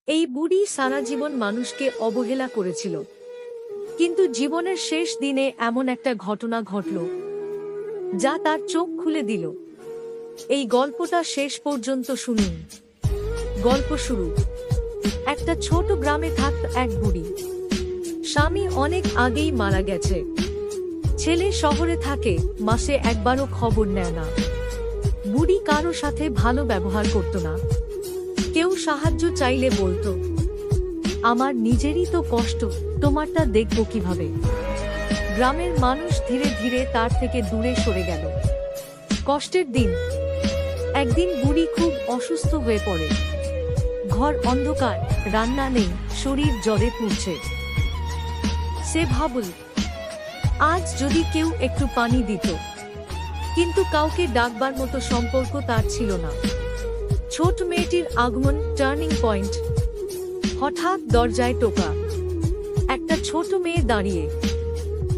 এই বুড়ি সারা জীবন মানুষকে অবহেলা করেছিল, কিন্তু জীবনের শেষ দিনে এমন একটা ঘটনা ঘটল যা তার চোখ খুলে দিল। এই গল্পটা শেষ পর্যন্ত শুনুন। গল্প শুরু। একটা ছোট গ্রামে থাকত এক বুড়ি। স্বামী অনেক আগেই মারা গেছে। ছেলে শহরে থাকে, মাসে একবারও খবর নেয় না। বুড়ি কারো সাথে ভালো ব্যবহার করত না। কেউ সাহায্য চাইলে বলতো, আমার নিজেরই তো কষ্ট, তোমারটা দেখব কিভাবে। গ্রামের মানুষ ধীরে ধীরে তার থেকে দূরে সরে গেল। কষ্টের দিন। একদিন বুড়ি খুব অসুস্থ হয়ে পড়ে। ঘর অন্ধকার, রান্না নেই, শরীর জ্বরে পুড়ছে। সে ভাবল, আজ যদি কেউ একটু পানি দিত। কিন্তু কাউকে ডাকবার মতো সম্পর্ক তার ছিল না। ছোট মেয়েটির আগমন টার্নিং পয়েন্ট। হঠাৎ দরজায় টোকা। একটা ছোট মেয়ে দাঁড়িয়ে।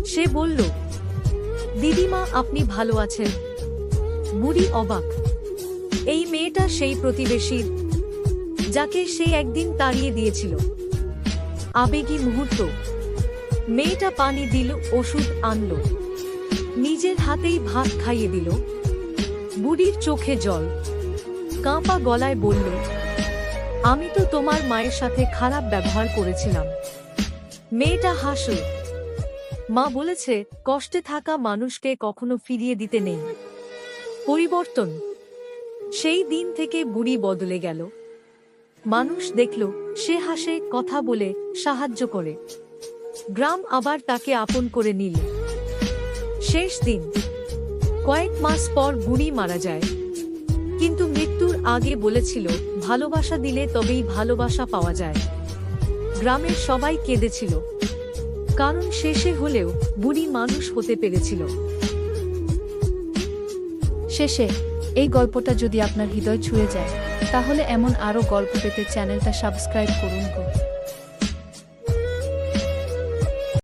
সে বলল, দিদিমা, আপনি ভালো আছেন? বুড়ি অবাক। এই মেয়েটা সেই প্রতিবেশীর, যাকে সে একদিন তাড়িয়ে দিয়েছিল। আবেগী মুহূর্ত। মেয়েটা পানি দিল, ওষুধ আনল, নিজের হাতেই ভাত খাইয়ে দিল। বুড়ির চোখে জল। কাঁপা গলায় বলল, আমি তো তোমার মায়ের সাথে খারাপ ব্যবহার করেছিলাম। মেয়েটা হাসল। মা বলেছে, কষ্টে থাকা মানুষকে কখনো ফিরিয়ে দিতে নেই। পরিবর্তন। সেই দিন থেকে বুড়ি বদলে গেল। মানুষ দেখল, সে হাসে, কথা বলে, সাহায্য করে। গ্রাম আবার তাকে আপন করে নিল। শেষ দিন। কয়েক মাস পর বুড়ি মারা যায়। কিন্তু মৃত্যুর আগে বলেছিল, ভালোবাসা দিলে তবেই ভালোবাসা পাওয়া যায়। গ্রামের সবাই কেঁদেছিল, কারণ শেষে হলেও বুড়ি মানুষ হতে পেরেছিল। শেষে এই গল্পটা যদি আপনার হৃদয় ছুঁয়ে যায়, তাহলে এমন আরও গল্প পেতে চ্যানেলটা সাবস্ক্রাইব করুন।